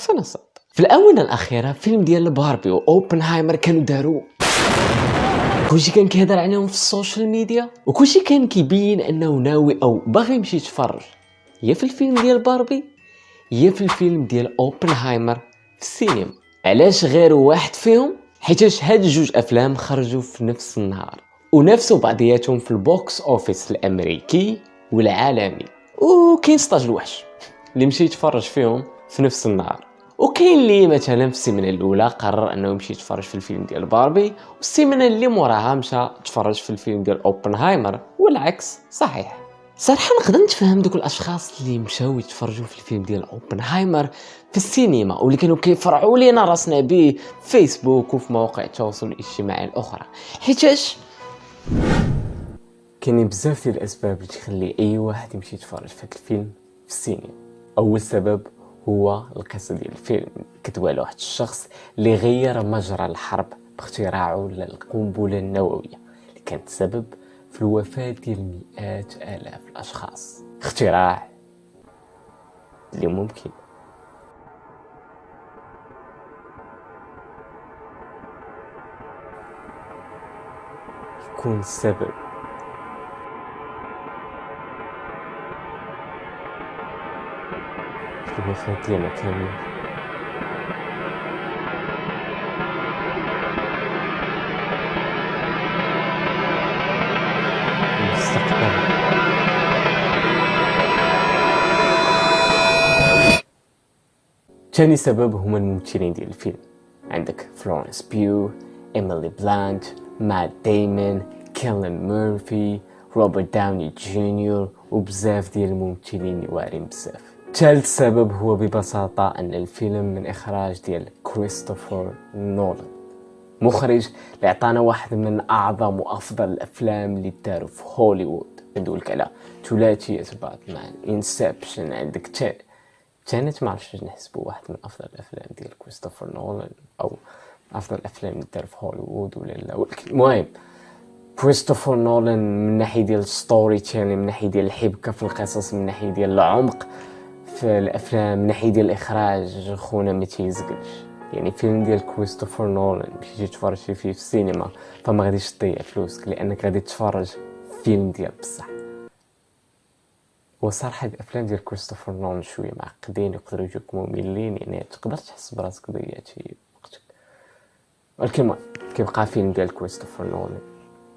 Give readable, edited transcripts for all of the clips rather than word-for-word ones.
سنة صاد. في الآونة الأخيرة فيلم ديال باربي وأوبنهايمر كانوا داروا كلشي كان كيهضر عليهم في السوشيال ميديا، وكلشي كان كيبين انه ناوي او باغي يمشي يتفرج يا في الفيلم ديال باربي يا في الفيلم ديال اوبنهايمر في السينما. علاش غير واحد فيهم؟ حيتاش هاد جوج افلام خرجوا في نفس النهار ونفسوا بعضياتهم في البوكس اوفيس الامريكي والعالمي، وكاين ستاج الوحش اللي مشي يتفرج فيهم في نفس النهار، وكاين اللي مثلا في السيمانه الاولى قرر انه يمشي يتفرج في الفيلم ديال باربي، والسيمانه اللي موراها مشى تفرج في الفيلم ديال اوبنهايمر، والعكس صحيح. صراحه نقدر نتفهم دوك الاشخاص اللي مشاو يتفرجوا في الفيلم ديال اوبنهايمر في السينما واللي كانوا كيفرعوا لينا راسنا به في فيسبوك وفي مواقع التواصل الاجتماعي الاخرى، حيتاش كاينين بزاف ديال الاسباب اللي تخلي اي واحد يمشي يتفرج في هذا الفيلم في السينما. اول سبب هو القصه ديال الفيلم، كتبوا على واحد الشخص اللي غير مجرى الحرب باختراعه للقنبله النوويه اللي كانت سبب في الوفاه ديال مئات الاف الاشخاص. اختراع اللي ممكن يكون السبب في الوفاه ديالنا كاملين. المستقبل ثاني سبب هما الممثلين ديال الفيلم. عندك فلورنس بيو، إيميلي بلانت، مات دايمون، كيليان ميرفي، روبرت داوني جونيور وبزاف ديال الممثلين اللي واعرين بزاف. ثالث سبب هو ببساطة أن الفيلم من إخراج ديال كريستوفر نولان، مخرج اللي عطانا واحد من أعظم وأفضل الأفلام اللي داروا في هوليوود. ندولك على ثلاثية باتمان، انسبشن، عندك تانت ما عرفتش نحسبوا واحد من افضل الافلام ديال كريستوفر نولان او افضل الافلام اللي دار في هوليوود ولا لا. المهم كريستوفر نولان من ناحيه ديال ستوري تيلين، من ناحيه ديال الحبكه في القصص، من ناحيه ديال العمق في الافلام، من ناحيه ديال الاخراج، خونا ما تيزقلش. يعني فيلم ديال كريستوفر نولان باش تجي تفرج فيه في السينما فما غاديش تضيع فلوسك، لانك غادي تفرج فيلم ديال بصح. وصراحه الافلام ديال كريستوفر نولان شويه معقدين، يقدروا يجوك مملين، يعني تقدر تحس براسك ضيعتي وقتك. ولكن ما كيبقى فيلم ديال كريستوفر نولان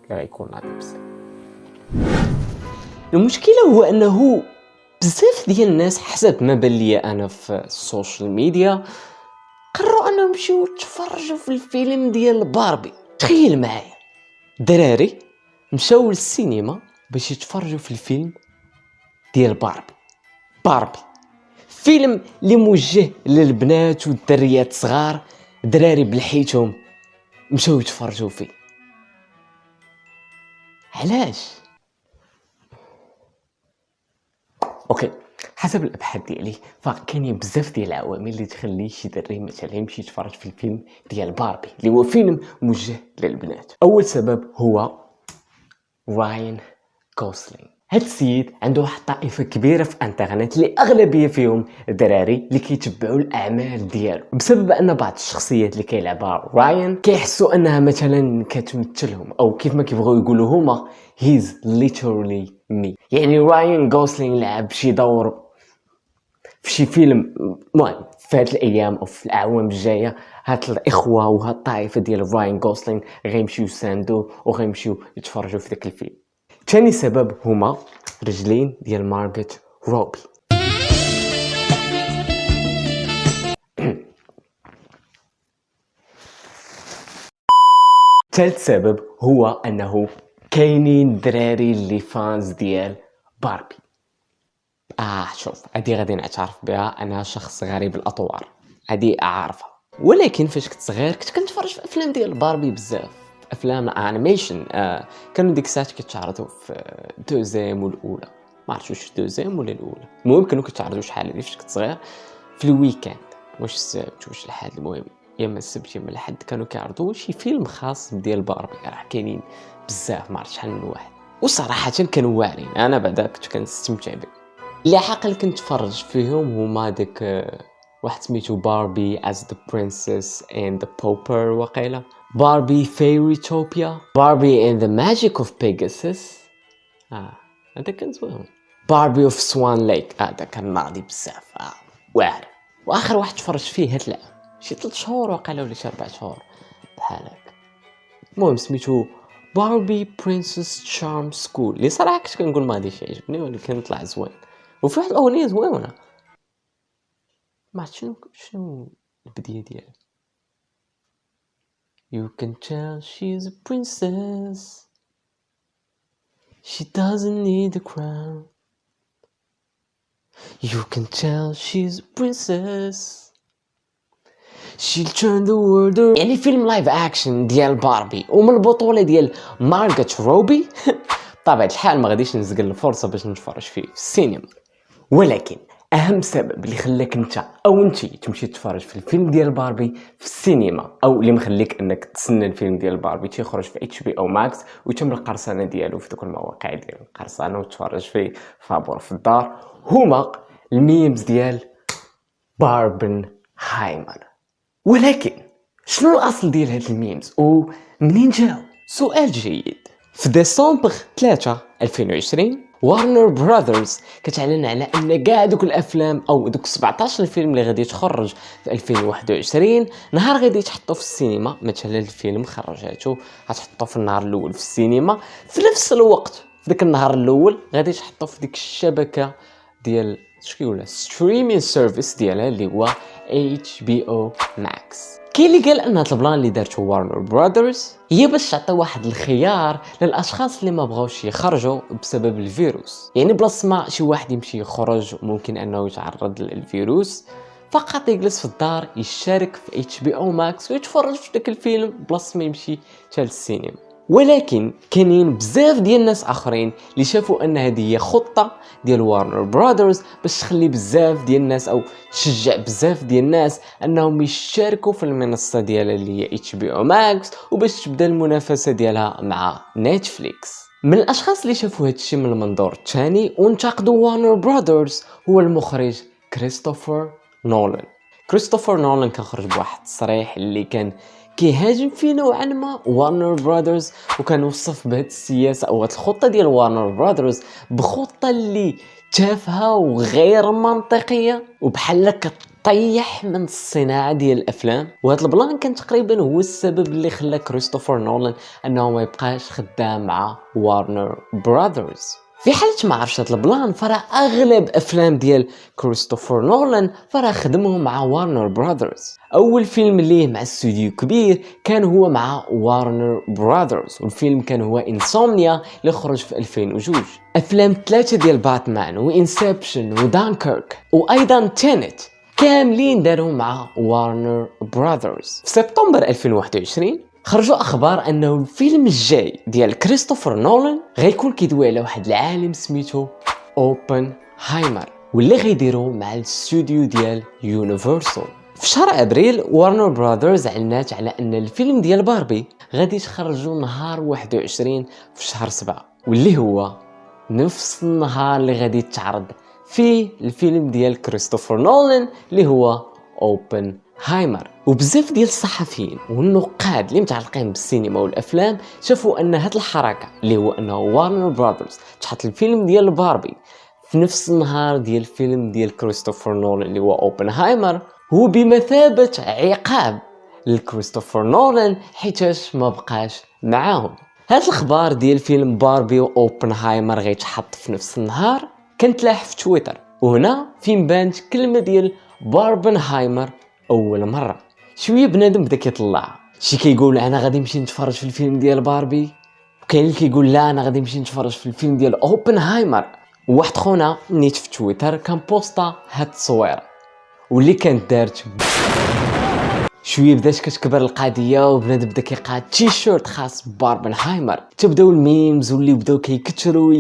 اللي غيكون غادي بزاف. المشكله هو انه بزاف ديال الناس حسب ما بان لي انا في السوشيال ميديا قرروا انهم يمشيو يتفرجوا في الفيلم ديال باربي. تخيل معايا دراري مشاو للسينما باش يتفرجوا في الفيلم ديال باربي، فيلم اللي موجه للبنات والدريات صغار، دراري بلحيتهم مشاو يتفرجوا فيه. علاش؟ اوكي، حسب الابحاث ديالي فكاينين بزاف ديال العوامل اللي تخلي شي دري مثلا يمشي يتفرج في الفيلم ديال باربي اللي هو فيلم موجه للبنات. اول سبب هو راين غوسلينغ. هاد السيد عنده واحد الطائفه كبيره في الانترنت اللي اغلبيه فيهم دراري اللي كيتبعوا الاعمال ديالو، بسبب ان بعض الشخصيات اللي كيلعبها راين كيحسوا انها مثلا كتمثلهم، او كيف ما كيبغوا يقولوا هما هيز ليترالي مي. يعني راين غوسلينغ لعب شي دور في شي فيلم، المهم في هاد الايام او في الاعوام الجايه هاد الاخوه وهاد الطائفه ديال راين غوسلينغ غيمشيو يساندو وغيمشيو يتفرجوا في داك الفيلم. ثاني سبب هما رجلين ديال مارغريت روبي. ثالث سبب هو انه كاينين دراري اللي فانز ديال باربي. شوف هادي غادي نعترف بها، انا شخص غريب الاطوار، هادي اعرفها، ولكن فاش كنت صغير كنت كنتفرج في افلام ديال باربي بزاف، افلام انيميشن كانوا ديك الساعات كيتعرضوا في دوزيام والاولى، ما عرفتش واش دوزيام ولا الاولى، المهم كانوا كيتعرضوا شحال هادي فاش كنت صغير في الويكاند، واش السبت واش الحد، المهم يا اما السبت يا اما الحد كانوا كيعرضوا شي فيلم خاص ديال باربي، راه كاينين بزاف ما عرفتش شحال من واحد، وصراحه كانوا واعرين، انا بعدا كنت كنستمتع به. اللي عاقل كنت تفرج فيهم هما داك واحد سميتو باربي as the princess and the pauper وقيلة، باربي فيريتوبيا، باربي and the magic of Pegasus. هذا كان زوين. باربي اوف سوان ليك هذا كان ناضي بزاف واعر. واخر واحد تفرج فيه هاد العام شي 3 شهور وقيلة ولا شي 4 شهور بحال هكا. المهم سميتو باربي برنسس تشارم سكول اللي صراحه كنت كنقول ما غاديش يعجبني ولكن طلع زوين. وفي واحد الاغنيه زوينه ما عرفت شنو البدايه ديالها. You can tell she's a princess, she doesn't need a crown. You can tell she's a princess, she'll turn the world around. يعني فيلم لايف اكشن ديال باربي ومن البطوله ديال مارغوت روبي. طبعا الحال ما غاديش نزقل الفرصه باش نتفرج فيه في السينما، ولكن اهم سبب اللي خلاك انت او انتي تمشي تتفرج في الفيلم ديال باربي في السينما او اللي مخليك انك تسنى الفيلم ديال باربي تيخرج في HBO ماكس ويتم القرصنه ديالو في دوك المواقع ديال القرصنه وتفرج فيه فابور في الدار، هما الميمز ديال باربنهايمر. ولكن شنو الاصل ديال هاد الميمز ومنين جاو؟ سؤال جيد. في ديسمبر 3 2020 وارنر براذرز كتعلن على ان كاع دوك الافلام او دوك 17 الفيلم اللي غادي يتخرج في 2021 نهار غادي يتحطوا في السينما. مثلا الفيلم خرجاتو غتحطوا في النهار الاول في السينما، في نفس الوقت في داك النهار الاول غادي يتحطوا في ديك الشبكه ديال اش كيقولها ستريمين سيرفيس ديالها اللي هو HBO ماكس. كاين اللي قال ان هاد البلان اللي دارتو وارنر براذرز هي باش تعطي واحد الخيار للاشخاص اللي ما بغاوش يخرجوا بسبب الفيروس. يعني بلاص ما شي واحد يمشي يخرج ممكن انه يتعرض للفيروس، فقط يجلس في الدار يشارك في HBO ماكس ويتفرج في داك الفيلم بلاص ما يمشي حتى للسينما. ولكن كاينين بزاف ديال الناس اخرين اللي شافوا ان هذه هي خطه ديال وارنر براذرز باش تخلي بزاف ديال الناس او تشجع بزاف ديال الناس انهم يشاركوا في المنصه ديالها اللي هي HBO ماكس وباش تبدا المنافسه ديالها مع نتفليكس. من الاشخاص اللي شافوا هذا الشيء من المنظور الثاني وانتقدوا وارنر براذرز هو المخرج كريستوفر نولان. كريستوفر نولان كان خرج بواحد التصريح اللي كان كيهاجم فيه نوعا ما وارنر براذرز وكان وصف بهذه السياسه او هذه الخطه ديال وارنر براذرز بخطه اللي تافهه وغير منطقيه وبحال كطيح من الصناعه ديال الافلام. وهذا البلان كان تقريبا هو السبب اللي خلى كريستوفر نولان انه ما يبقاش خدام مع وارنر براذرز. في حالة ما عرفش هاد البلان فراه اغلب افلام ديال كريستوفر نولان فراه خدمهم مع وارنر براذرز. اول فيلم ليه مع استوديو كبير كان هو مع وارنر براذرز والفيلم كان هو انسومنيا اللي خرج في 2002. افلام 3 ديال باتمان وانسبشن ودانكيرك وايضا تينت كاملين دارهم مع وارنر براذرز. في سبتمبر 2021 خرجوا اخبار انه الفيلم الجاي ديال كريستوفر نولان غيكون كيدوي على واحد العالم سميتو اوبنهايمر واللي غيديروه مع الاستوديو ديال يونيفرسال. في شهر ابريل وارنر براذرز اعلنت على ان الفيلم ديال باربي غادي يتخرجوا نهار 21 في شهر 7 واللي هو نفس النهار اللي غادي يتعرض فيه الفيلم ديال كريستوفر نولان اللي هو اوبنهايمر. وبزاف ديال الصحفيين والنقاد اللي متعلقين بالسينما والافلام شافوا ان هاد الحركه اللي هو انه وارنر براذرز تحط الفيلم ديال باربي في نفس النهار ديال الفيلم ديال كريستوفر نولان اللي هو اوبنهايمر هو بمثابه عقاب لكريستوفر نولان حيتاش ما بقاش معاهم. هاد الاخبار ديال فيلم باربي واوبنهايمر غيتحط في نفس النهار كانت لاح في تويتر، وهنا فين بانت كلمه ديال باربنهايمر اول مره. شويه بنادم بدا كيطلع شي كيقول انا غادي نمشي نتفرج في الفيلم ديال باربي وكاين اللي كيقول لا انا غادي نمشي نتفرج في الفيلم ديال اوبنهايمر. وواحد خونا نيت في تويتر كان بوستا هاد التصويره واللي كانت دارت شويه بدات كتكبر القضيه وبنادم بدا كيقاد تيشيرت خاص باربنهايمر. تبداو الميمز واللي بداو كيكثروا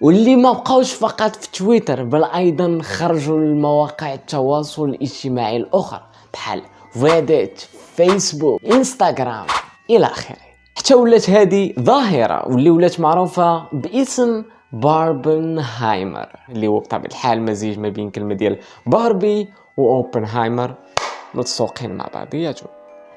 واللي ما بقاوش فقط في تويتر بل ايضا خرجوا للمواقع التواصل الاجتماعي الاخرى بحال ريديت فيسبوك انستغرام الى اخره، حتى ولات هذه ظاهره واللي ولات معروفه باسم باربنهايمر، اللي هو بطبيعة الحال مزيج ما بين كلمة ديال باربي وأوبنهايمر ملصوقين مع بعضياتهم.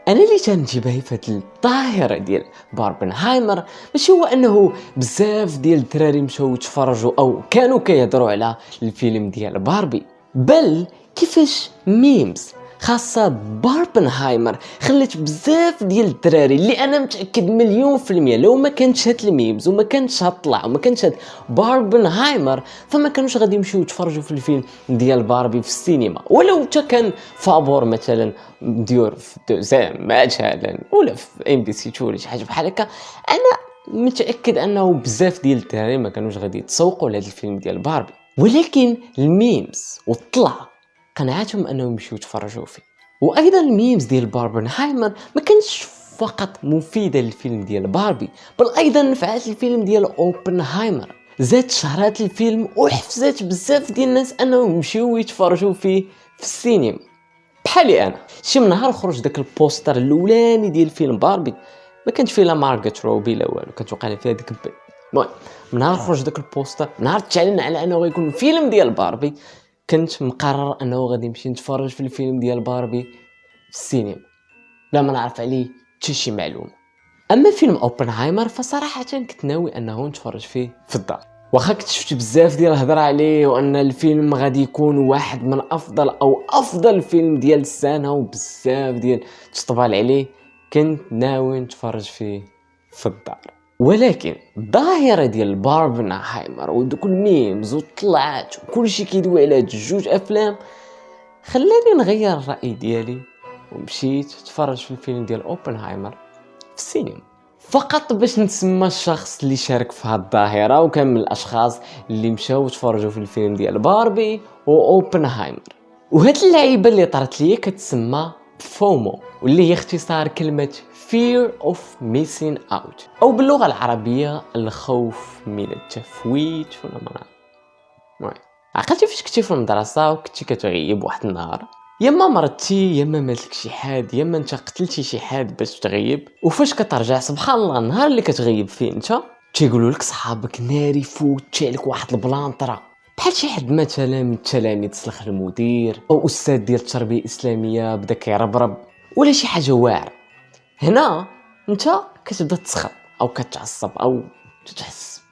انا اللي تنتبه في هذه الظاهره ديال باربنهايمر ماشي هو انه بزاف ديال الدراري مشاو يتفرجوا او كانوا كيهضروا على الفيلم ديال باربي، بل كيفاش ميمز خاصة باربنهايمر خلت بزاف ديال الدراري اللي انا متاكد مليون في المية لو ما كانتش هاد الميمز وما كانتش هطلع وما كانتش هاد باربنهايمر فما كانوش غادي يمشيو يتفرجوا في الفيلم ديال باربي في السينما، ولو حتى كان فابور مثلا مديور في دوزام مثلا ولا في ام بي سي 2 ولا شي حاجه بحال هكا، انا متاكد انه بزاف ديال الدراري ما كانوش غادي يتسوقوا لهذا الفيلم ديال باربي، ولكن الميمز وطلع قنعتهم انهم يمشيو يتفرجوا فيه. وايضا الميمز ديال باربنهايمر ما كانش فقط مفيده للفيلم ديال باربي، بل ايضا نفعت الفيلم ديال اوبنهايمر، زاد شهرات الفيلم وحفزات بزاف ديال الناس انهم يمشيو يتفرجوا فيه في السينما. بحالي انا شي من نهار خرج داك البوستر الاولاني ديال فيلم باربي ما كانش فيه لا مارغت روبي لا والو، كتوقع لي فيها ديك المهم من نهار خرج داك البوستر، من نهار تعلن على انه غيكون فيلم ديال باربي، كنت مقرر انه غادي نمشي نتفرج في الفيلم ديال باربي في السينما بلا ما نعرف عليه حتى شي معلومه. اما فيلم اوبنهايمر فصراحه كنت ناوي انه نتفرج فيه في الدار، واخا كنت شفت بزاف ديال الهضره عليه وان الفيلم غادي يكون واحد من افضل فيلم ديال السنه وبزاف ديال تطبال عليه، كنت ناوي نتفرج فيه في الدار. ولكن الظاهره ديال باربنهايمر ودوك الميمز وطلعات وكلشي كيدوي على هاد جوج افلام خلاني نغير الراي ديالي ومشيت تفرج في الفيلم ديال اوبنهايمر في السينما، فقط باش نتسمى الشخص اللي شارك في هاد الظاهره وكان من الاشخاص اللي مشاو تفرجوا في الفيلم ديال باربي واوبنهايمر. وهاد اللعيبه اللي طرت لي كتسمى فومو، واللي هي اختصار كلمه fear of missing out، او باللغه العربيه الخوف من التفويت ولا ما نعرف. المهم عقلتي فاش كنتي في المدرسه وكنتي كتغيب واحد النهار، يا اما مرضتي يا اما ماتلك شي حد يا اما انت قتلتي شي حد باش تغيب، وفاش كترجع سبحان الله النهار اللي كتغيب فيه انت تيقولوا لك صحابك ناري فوت لك واحد البلانطره بحال شي حد مثلا من التلاميذ سلخ المدير او استاذ ديال التربيه الاسلاميه بدا كيربرب ولا شي حاجه واعره. هنا انت كتبدا تسخط او كتعصب او تحس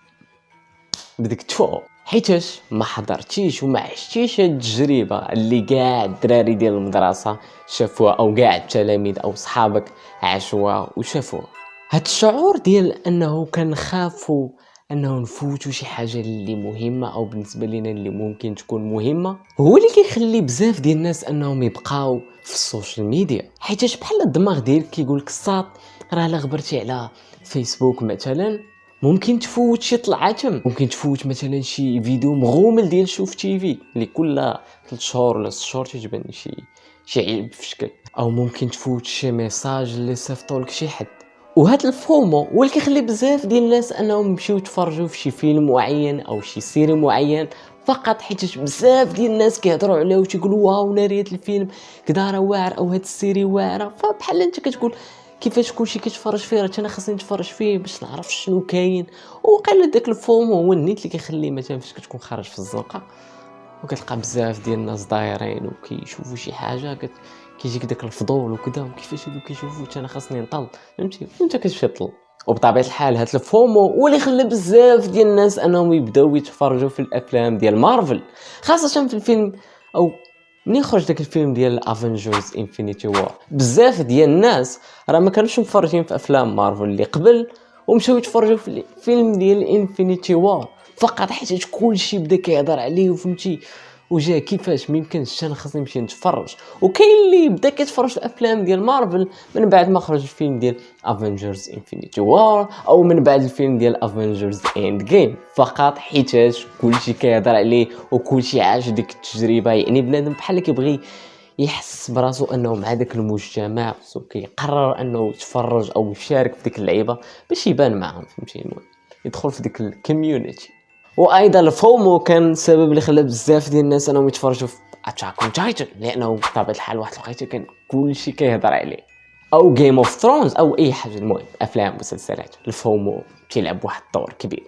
بدك تفوق حيتاش ما حضرتيش وما عشتيش هاد التجربه اللي كاع الدراري ديال المدرسه شافوها او كاع التلاميذ او صحابك عاشوها وشافوها. هاد الشعور ديال انه كنخافوا انه نفوتوا شي حاجه اللي مهمه او بالنسبه لنا اللي ممكن تكون مهمه هو اللي كيخلي بزاف ديال الناس انهم يبقاو في السوشيال ميديا، حيتاش بحال الدماغ ديالك كيقول لك الساط راه الا غبرتي على فيسبوك مثلا ممكن تفوت شي طلعاتم، ممكن تفوت مثلا شي فيديو مغومل ديال شوف تي في اللي كل 3 شهور ولا 6 شهور تيجبن شي عيب في شكل، او ممكن تفوت شي ميساج اللي صيفطولك شي حد. وهذا الفومو هو اللي كيخلي بزاف ديال الناس انهم يمشيو يتفرجوا في شي فيلم معين او شي سيري معين فقط حيت بزاف ديال الناس كيهضروا عليه وتيقولوا واو ناري هذا الفيلم كدا راه واعر او هذا السيري واعره، فبحال انت كتقول كيفاش كلشي كيتفرج فيه راه انا خاصني نتفرج فيه باش نعرف شنو كاين. وقال داك الفومو هو النيت اللي كيخلي مثلا فاش كتكون خارج في الزنقه وكتلقى بزاف ديال الناس دايرين وكيشوفوا شي حاجه كيجيك داك الفضول وكذا وكيفاش هادو كيشوفوا انا خاصني نطل، فهمتي انت كتمشي تطل. وبطبيعه الحال هاد الفومو هو اللي خلى بزاف ديال الناس انهم يبداو يتفرجوا في الافلام ديال مارفل، خاصه في الفيلم او منين خرج داك الفيلم ديال افنجرز انفينيتي وور بزاف ديال الناس راه ما كانوش مفرجين في افلام مارفل اللي قبل ومشاو يتفرجوا في الفيلم ديال انفينيتي وور فقط حيت كلشي بدا كيهضر عليه وفهمتي وجا كيفاش ما يمكنش انا خاصني نمشي نتفرج. وكاين اللي بدا كيتفرج في الافلام ديال مارفل من بعد ما خرج الفيلم ديال افنجرز انفينيتي وار او من بعد الفيلم ديال افنجرز اند جيم فقط حيتاش كلشي كيهضر عليه وكلشي عاش ديك التجربه. يعني بنادم بحال كيبغي يحس براسو انه مع داك المجتمع كيقرر انه يتفرج او يشارك في ديك اللعيبه باش يبان معاهم، فهمتي، المهم يدخل في ديك الكوميونيتي. وايضا الفومو كان السبب اللي خلى بزاف ديال الناس انهم يتفرجوا في اتاك اون تايتن لانه بطبيعه الحال واحد الوقيته كان كلشي كيهضر عليه، او جيم اوف ثرونز او اي حاجه، المهم افلام ومسلسلات الفومو تيلعب واحد الدور كبير.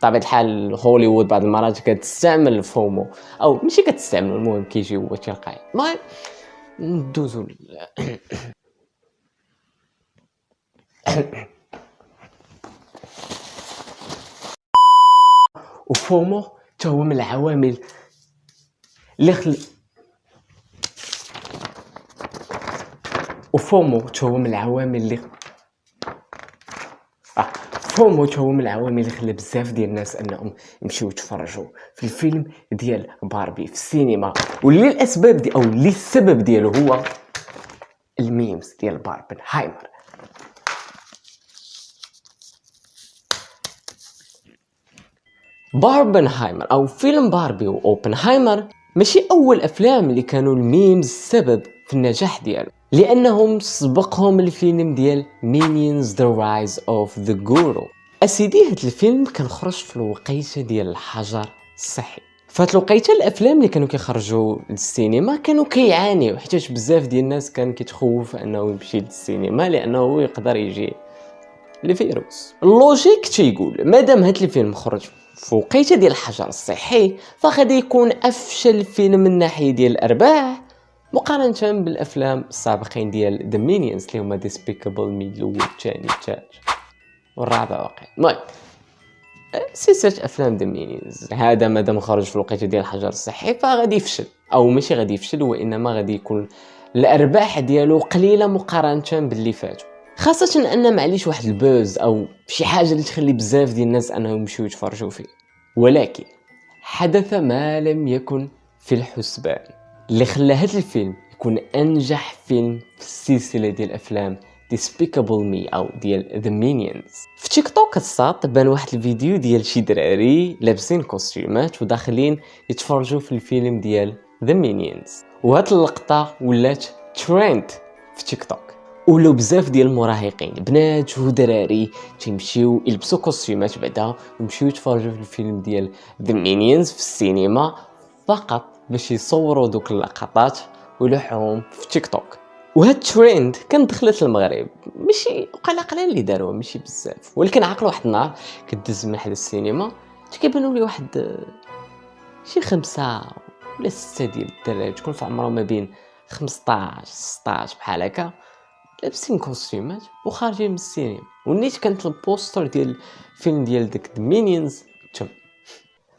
بطبيعه الحال هوليوود بعض المرات كتستعمل الفومو او ماشي كتستعمل، المهم كيجي هو تلقائي. المهم ندوزو وفومو حتى هو من العوامل اللي وفومو حتى هو من العوامل اللي فومو حتى هو من العوامل اللي خلى بزاف ديال الناس انهم يمشيو يتفرجوا في الفيلم ديال باربي في السينما، واللي الاسباب دي او اللي السبب ديالو هو الميمز ديال باربنهايمر. باربنهايمر او فيلم باربي واوبنهايمر ماشي اول افلام اللي كانوا الميمز السبب في النجاح ديالو، لانهم سبقهم الفيلم ديال مينيونز ذا رايز اوف ذا غورو. اسيدي هاد الفيلم كان خرج في الوقيته ديال الحجر الصحي. فهاد الوقيته الافلام اللي كانوا كيخرجوا للسينما كانوا كيعانيو، حيت بزاف ديال الناس كان كيتخوف انه يمشي للسينما لانه يقدر يجي الفيروس. اللوجيك تيقول مادام هاد الفيلم خرج في وقيته ديال الحجر الصحي فغادي يكون افشل فيلم من ناحيه ديال الارباح مقارنه بالافلام السابقين ديال ذا مينيونز اللي هما ديسبيكابل مي الاول الثاني الثالث والرابع واقع. المهم سلسله افلام ذا مينيونز هذا مادام خرج في الوقيته ديال الحجر الصحي فغادي يفشل، او ماشي غادي يفشل، وانما غادي يكون الارباح ديالو قليله مقارنه باللي فاتوا، خاصه ان معليش واحد البوز او شي حاجه اللي تخلي بزاف ديال الناس انهم يمشيو يتفرجوا فيه. ولكن حدث ما لم يكن في الحسبان اللي خلى هذا الفيلم يكون انجح فيلم في السلسله ديال الافلام Despicable Me او ديال The Minions. في تيك توك الساط بان واحد الفيديو ديال شي دراري لابسين كوستيمات وداخلين يتفرجوا في الفيلم ديال The Minions، وهاد اللقطه ولات ترند في تيك توك، ولو بزاف ديال المراهقين بنات ودراري تيمشيو يلبسوا كوستيمات بعدا ويمشيو يتفرجوا في الفيلم ديال The Minions في السينما فقط باش يصوروا دوك اللقطات ويلوحوهم في تيك توك. وهاد تريند كان دخلت المغرب، ماشي قليل اللي داروها ماشي بزاف، ولكن عقل واحد النهار كدز من حدا السينما كيبانوا لي واحد شي 5 ولا 6 ديال الدراري تكون في عمرهم ما بين 15 16 بحال هكا لابسين كوستيمات وخارجين من السينما، ونيت كانت البوستر ديال الفيلم ديال داك مينيونز تم.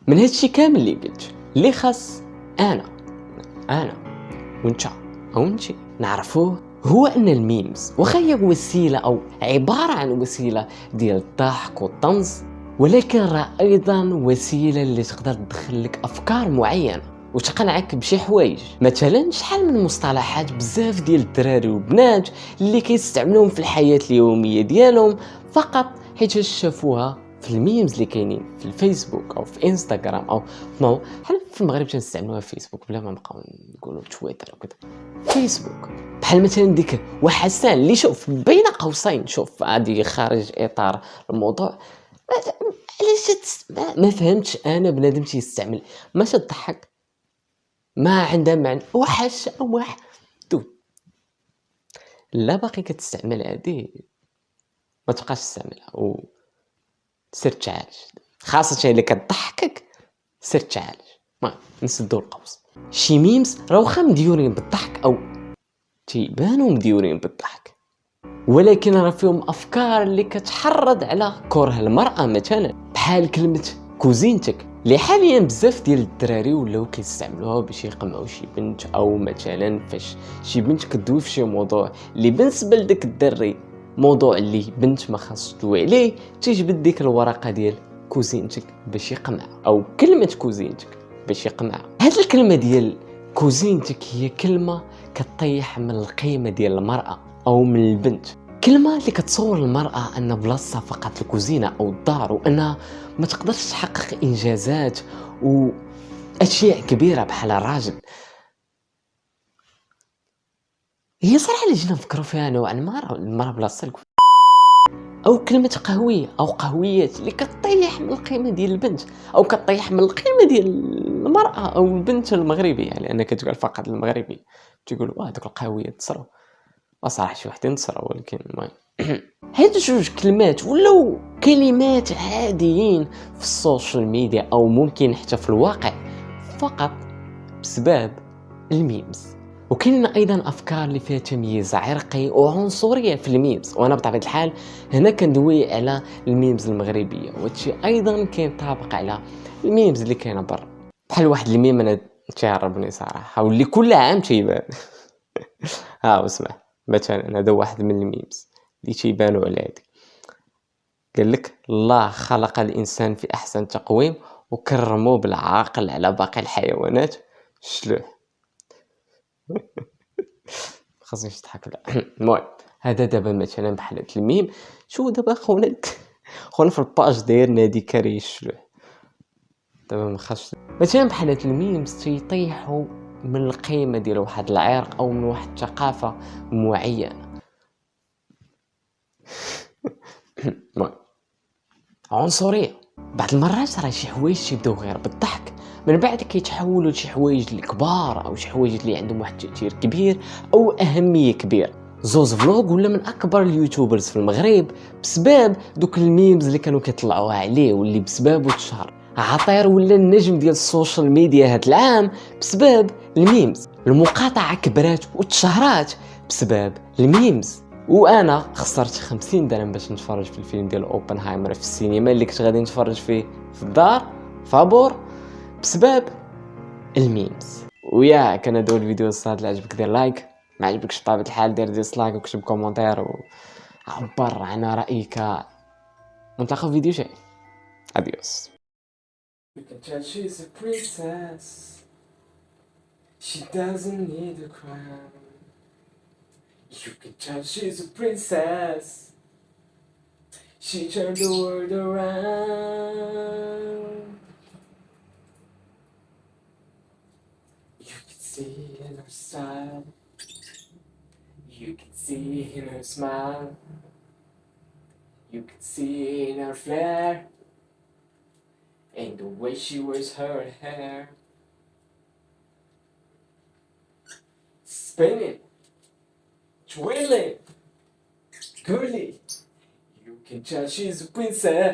من هادشي كامل اللي قلت اللي خاص انا وانت او انتي نعرفوه هو ان الميمز واخا هي وسيله او عباره عن وسيله ديال الضحك والطنز، ولكن راه ايضا وسيله اللي تقدر تدخل لك افكار معينه وتقنعك بشي حوايج. مثلا شحال من مصطلحات بزاف ديال الدراري والبنات اللي كيستعملوهم في الحياه اليوميه ديالهم فقط حيت شافوها في الميمز اللي كاينين في الفيسبوك او في انستغرام او حنا في المغرب تنستعملوها في فيسبوك بلا ما نبقاو نقولوا تويتر وكذا. فيسبوك بحال مثلا ديك وحسان اللي شوف بين قوسين، شوف هذه خارج اطار الموضوع، علاش ما فهمتش انا بنادم تيستعمل ما تضحك ما عندها معنى وحش او دو لا باقي كتستعمل هذه ما تبقاش تستعملها و سير تعالج، خاصه اللي كتضحكك سير تعالج. ما نسدو القوس. شي ميمز راه واخا مديورين بالضحك او تيبانوا مديورين بالضحك، ولكن راه فيهم افكار اللي كتحرض على كره المراه، مثلا بحال كلمه كوزينتك اللي حاليا بزاف ديال الدراري ولاو كيستعملوها باش يقمعوا شي بنت، او مثلا فاش شي بنت كدوي في شي موضوع اللي بالنسبه لداك الدري موضوع اللي بنت ما خاصش تدوي عليه، تيجبد ديك الورقه ديال كوزينتك باش يقمع، او كلمه كوزينتك باش يقمع. هاد الكلمه ديال كوزينتك هي كلمه كطيح من القيمه ديال المراه او من البنت، كلمه اللي كتصور المراه ان بلاصتها فقط الكوزينه او الدار، وانها ما تقدرش تحقق انجازات واشياء كبيره بحال الراجل. هي صراحه اللي جينا نفكروا فيها نوعا ما المراه بلاصتها او كلمه قهويه او قهويات اللي كطيح من القيمه ديال البنت او كطيح من القيمه ديال المراه او البنت المغربيه، لان كتقول فقط المغربي تيقولوا هذوك القهويات تصروا، وصراحه شي وحدين تصروا ولكن المهم هاد جوج كلمات ولاو كلمات عاديين في السوشيال ميديا او ممكن حتى في الواقع فقط بسبب الميمز. وكاين ايضا افكار اللي فيها تمييز عرقي وعنصريه في الميمز، وانا بطبيعه الحال هنا كندوي على الميمز المغربيه، وهادشي ايضا كينطبق على الميمز اللي كاينه برا. بحال واحد الميم انا تيعربني صراحه واللي كل عام تيبان. ها اسمع، مثلا هذا واحد من الميمز اللي تيبانوا على هادي. قال لك الله خلق الانسان في احسن تقويم وكرموه بالعاقل على باقي الحيوانات. شلوح. خاصنيش نضحك لا. المهم هذا دابا مثلا بحال هاد الميم. شو دابا خونا خونا في الباج داير نادي كاري الشلوح. دابا ما خاصش مثلا بحال هاد الميمز تيطيحوا من القيمه ديال واحد العرق او من واحد الثقافه معينه. المهم عنصريه بعض المرات راه شي حوايج تيبداو غير بالضحك من بعد كيتحولوا لشي حوايج الكبار او شي حوايج اللي عندهم واحد التاثير كبير او اهميه كبيره. زوز فلوغ ولا من اكبر اليوتيوبرز في المغرب بسبب دوك الميمز اللي كانوا كيطلعوا عليه واللي بسببه تشهر. عطير ولا النجم ديال السوشيال ميديا هاد العام بسبب الميمز. المقاطعه كبرات وتشهرات بسبب الميمز. وانا خسرت 50 درهم باش نتفرج في الفيلم ديال اوبنهايمر في السينما اللي كنت غادي نتفرج فيه في الدار فابور بسبب الميمز. ويا كان هذا الفيديو الصاد اللي عجبك دير لايك، ما عجبكش بطبيعه الحال دير ديسلايك وكتب كومونتير وعبر عن رايك. نتلاقاو في فيديو جاي. اديوس. You can tell she's a princess. She doesn't need a crown. You can tell she's a princess. She turned the world around. You can see in her style. You can see in her smile. You can see in her flair. And the way she wears her hair. Spinning. Twirling. Curly. You can tell she's a princess.